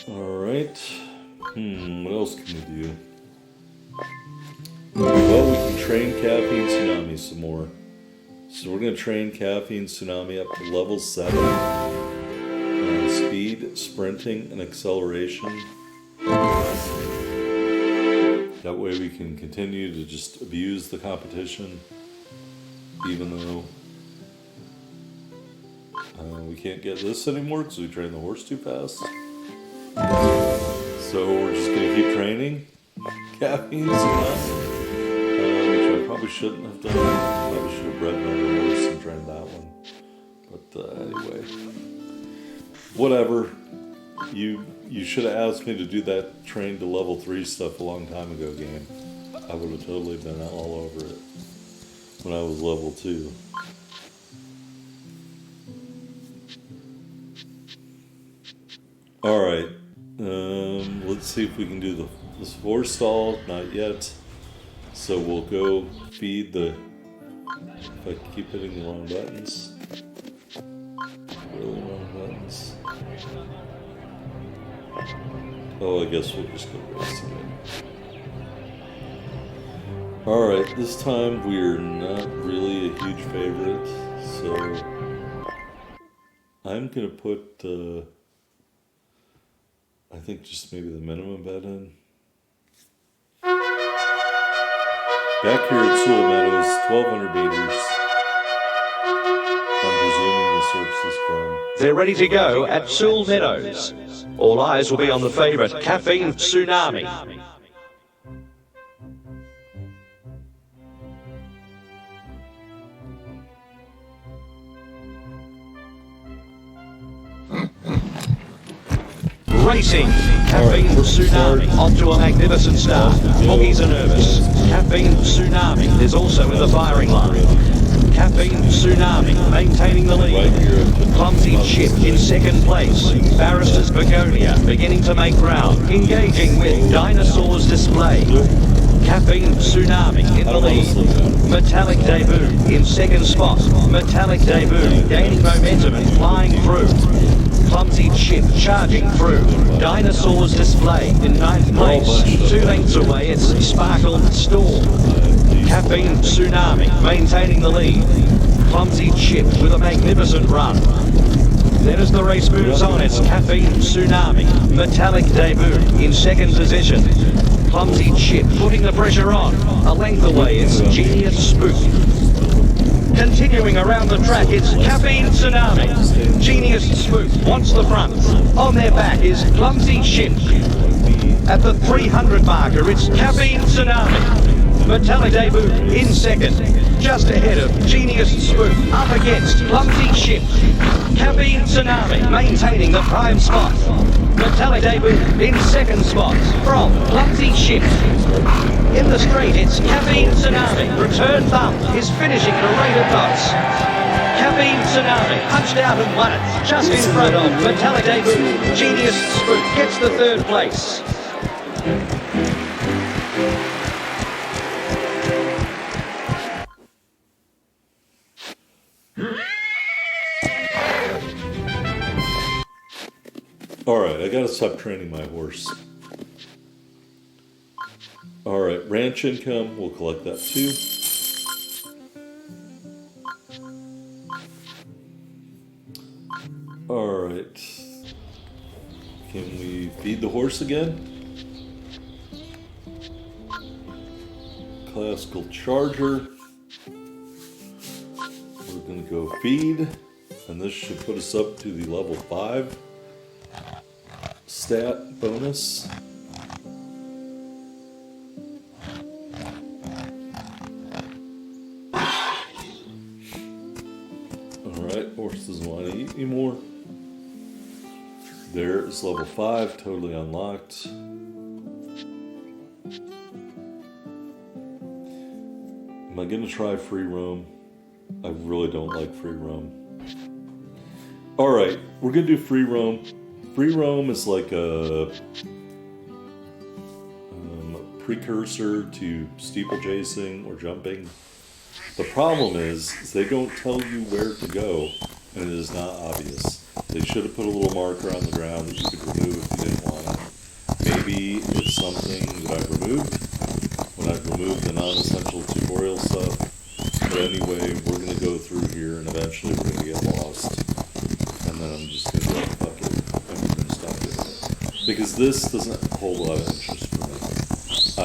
Alright. What else can we do? Well, we can train Caffeine Tsunami some more. So we're going to train Caffeine Tsunami up to level 7. Speed, sprinting, and acceleration. That way we can continue to just abuse the competition, even though we can't get this anymore because we train the horse too fast. So we're just going to keep training Caffeine Tsunami. Probably shouldn't have done that. Probably should have bred another horse and trained that one. But anyway, whatever. You should have asked me to do that train to level 3 stuff a long time ago game. I would have totally been all over it when I was level 2. Alright, let's see if we can do this horse stall. Not yet. So we'll go feed the... If I keep hitting the wrong buttons. Really wrong buttons. Oh, I guess we'll just go race again. Alright, this time we're not really a huge favorite, so I'm gonna put, I think just maybe the minimum bet in. Back here at Sewell Meadows, 1,200 meters. I'm presuming the surface is firm. They're ready to go at Sewell Meadows. All eyes will be on the favourite, Caffeine Tsunami. Racing, Caffeine Tsunami, off to a magnificent start. Boggies are nervous. Caffeine Tsunami is also in the firing line. Caffeine Tsunami maintaining the lead. Clumsy Chip in second place. Barrister's Begonia beginning to make ground, engaging with Dinosaur's Display. Caffeine Tsunami in the lead. Metallic Debut in second spot. Metallic Debut gaining momentum and flying through. Clumsy Chip charging through. Dinosaur's Display in ninth place. 2 lengths away, it's Sparkle Storm. Caffeine Tsunami maintaining the lead. Clumsy Chip with a magnificent run. Then as the race moves on, it's Caffeine Tsunami. Metallic Debut in second position. Clumsy Chip putting the pressure on. A length away, it's Genius Spook. Continuing around the track, it's Caffeine Tsunami. Genius Spook wants the front. On their back is Clumsy Chip. At the 300 marker, it's Caffeine Tsunami. Metallic Debut in second, just ahead of Genius Spook, up against Clumsy Chip. Caffeine Tsunami maintaining the prime spot. Metallic Debut in second spot from Clumsy Chip. In the straight, it's Caffeine Tsunami. Return Thumb is finishing at a rate of knots. Caffeine Tsunami punched out and won it, just in front of Metallic Debut. Genius Spook gets the third place. Alright, I gotta stop training my horse. Alright, ranch income, we'll collect that too. Alright. Can we feed the horse again? Classical Charger. We're gonna go feed, and this should put us up to the level 5 stat bonus. Alright, horse doesn't want to eat anymore. There's level 5, totally unlocked. Am I gonna try free roam? I really don't like free roam. Alright, we're gonna do free roam. Free roam is like a precursor to steeplechasing or jumping. The problem is they don't tell you where to go, and it is not obvious. They should have put a little marker on the ground that you could remove if you didn't want it. Maybe it's something that I've removed when I've removed the non-essential tutorial stuff. But anyway, we're going to go through here and eventually we're going to get lost. And then I'm just going to be like, fuck it. I'm going to stop doing it. Because this doesn't hold a lot of interest for me.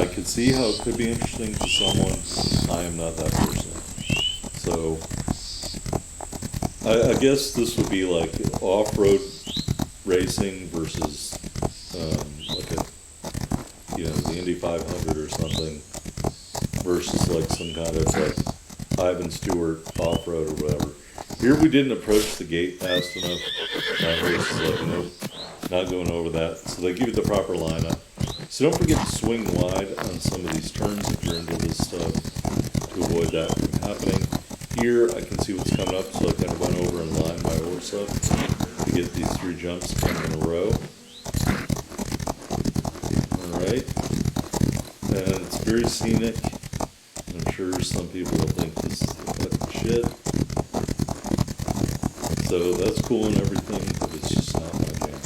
I could see how it could be interesting to someone. I am not that person. So, I guess this would be like off-road racing versus like a, the Indy 500 or something. versus like some kind of like Ivan Stewart off-road or whatever. Here we didn't approach the gate fast enough. That horse is like, nope, not going over that. So they give you the proper lineup. So don't forget to swing wide on some of these turns if you're into this stuff to avoid that from happening. Here I can see what's coming up, so I kind of went over and lined my horse up to get these 3 jumps coming in a row. Alright. And it's very scenic. I'm sure some people will think this is the fucking shit. So that's cool and everything, but it's just not my jam.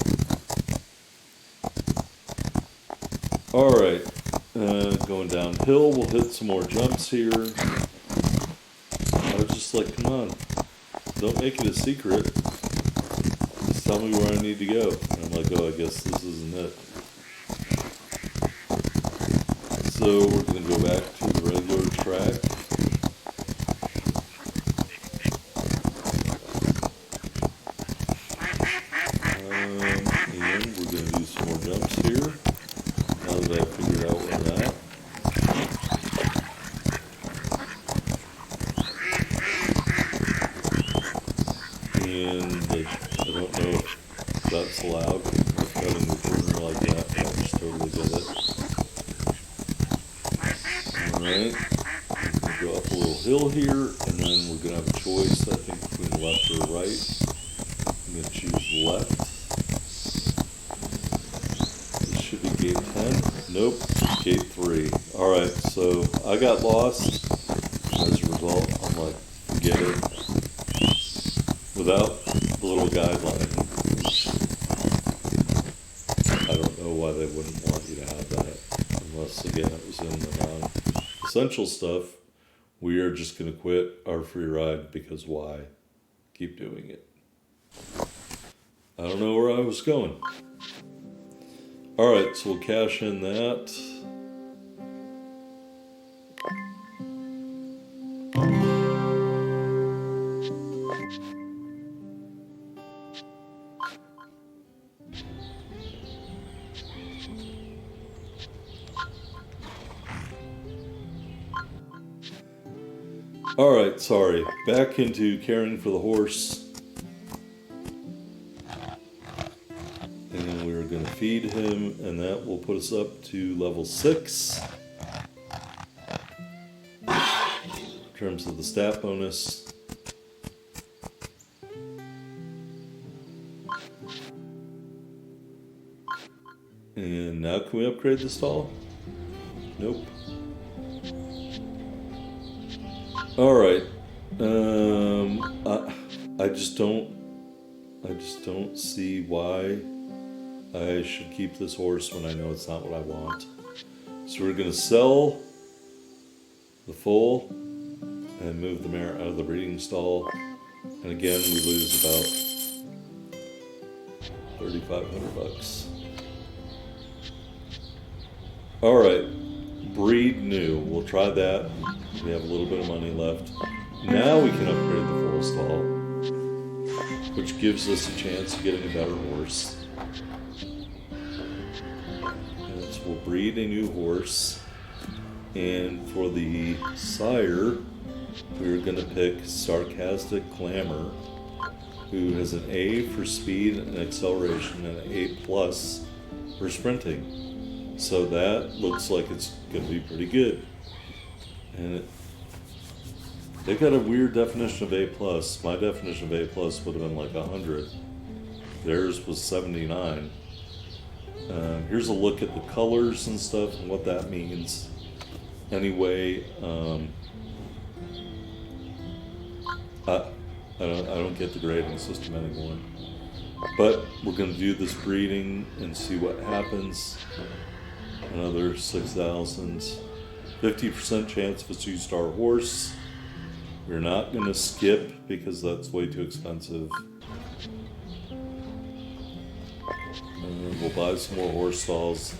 Alright, going downhill, we'll hit some more jumps here. I was just like, come on, don't make it a secret. Just tell me where I need to go. And I'm like, oh, I guess this isn't it. So we're going to go back to the regular track. And we're going to do some more jumps here. Now that I've figured out where I'm at. And I don't know if that's allowed. Cutting the corner like that. I just totally did it. Alright. We're going to go up a little hill here. And then we're going to have a choice, I think, between left or right. I'm going to choose left. This should be gate 10. Nope, gate 3. Alright, so I got lost. As a result, I'm like, forget it. Without the little guideline. I don't know why they wouldn't want you to have that. Unless, again, it was in the non-essential stuff. We are just going to quit our free ride because why? Keep doing it. I don't know where I was going. Alright, so we'll cash in that. Alright, sorry. Back into caring for the horse. And we're going to feed him, and that will put us up to level 6. In terms of the stat bonus. And now can we upgrade the stall? Nope. Alright, I just don't see why I should keep this horse when I know it's not what I want. So we're going to sell the foal and move the mare out of the breeding stall. And again, we lose about $3,500. Alright, breed new. We'll try that. We have a little bit of money left. Now we can upgrade the foal stall, which gives us a chance of getting a better horse. And so we'll breed a new horse. And for the sire, we're going to pick Sarcastic Clamor, who has an A for speed and acceleration and an A+ for sprinting. So that looks like it's going to be pretty good. And they got a weird definition of A+. My definition of A+ would have been like 100. Theirs was 79. Here's a look at the colors and stuff and what that means. Anyway, I don't get the grading system anymore. But we're going to do this breeding and see what happens. Another 6,000. 50% chance of a 2-star horse. We're not going to skip because that's way too expensive. And we'll buy some more horse stalls.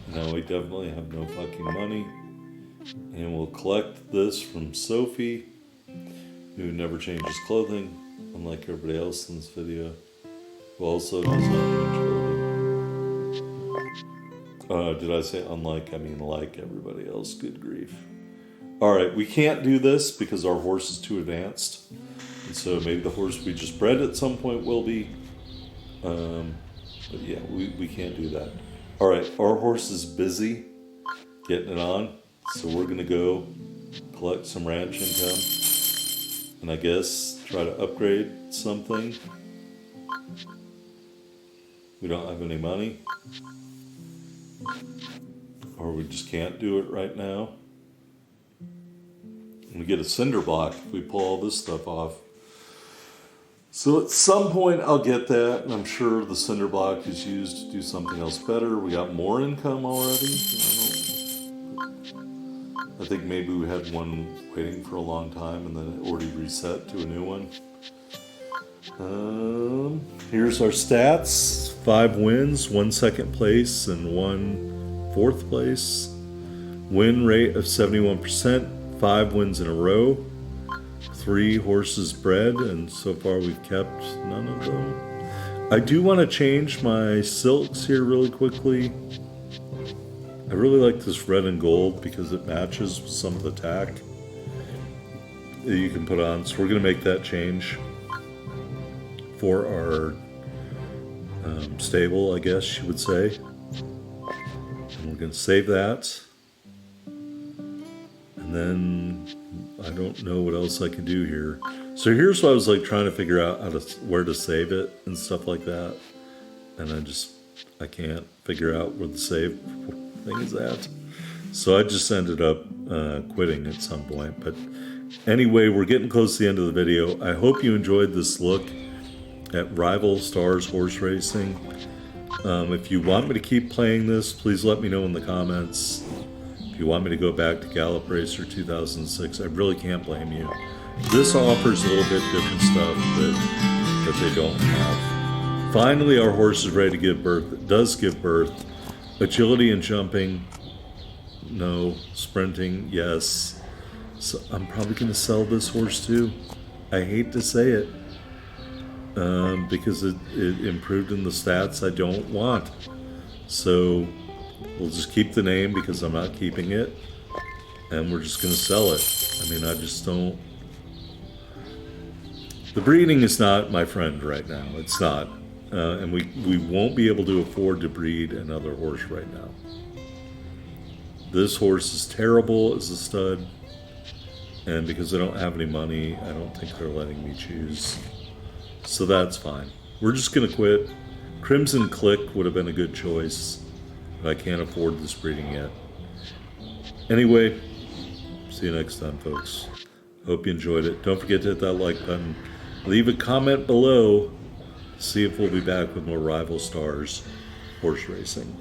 Now we definitely have no fucking money. And we'll collect this from Sophie, who never changes clothing, unlike everybody else in this video, who also does not change clothing. Did I say unlike? I mean like everybody else. Good grief. All right, we can't do this because our horse is too advanced. And so maybe the horse we just bred at some point will be. But yeah, we can't do that. All right, our horse is busy getting it on. So we're going to go collect some ranch income. And I guess try to upgrade something. We don't have any money. Or we just can't do it right now. We get a cinder block if we pull all this stuff off. So at some point I'll get that, and I'm sure the cinder block is used to do something else better. We got more income already. I think maybe we had one waiting for a long time and then it already reset to a new one. Here's our stats. 5 wins, 1 second place, and 1 fourth place. Win rate of 71%, 5 wins in a row. 3 horses bred, and so far we've kept none of them. I do want to change my silks here really quickly. I really like this red and gold because it matches with some of the tack that you can put on. So we're going to make that change for our stable, I guess you would say. And we're going to save that. And then I don't know what else I can do here. So here's what I was like trying to figure out where to save it and stuff like that. And I can't figure out where the save thing is at. So I just ended up quitting at some point. But anyway, we're getting close to the end of the video. I hope you enjoyed this look at Rival Stars Horse Racing. If you want me to keep playing this, please let me know in the comments. If you want me to go back to Gallop Racer 2006, I really can't blame you. This offers a little bit different stuff that they don't have. Finally, our horse is ready to give birth. It does give birth. Agility and jumping, no. Sprinting, yes. So I'm probably going to sell this horse too. I hate to say it, because it improved in the stats I don't want. So we'll just keep the name because I'm not keeping it, and we're just going to sell it. I mean, I just don't. The breeding is not my friend right now. It's not. And we won't be able to afford to breed another horse right now. This horse is terrible as a stud, and because I don't have any money, I don't think they're letting me choose. So that's fine. We're just going to quit. Crimson Click would have been a good choice, but I can't afford this breeding yet. Anyway, see you next time, folks. Hope you enjoyed it. Don't forget to hit that like button. Leave a comment below. See if we'll be back with more Rival Stars Horse Racing.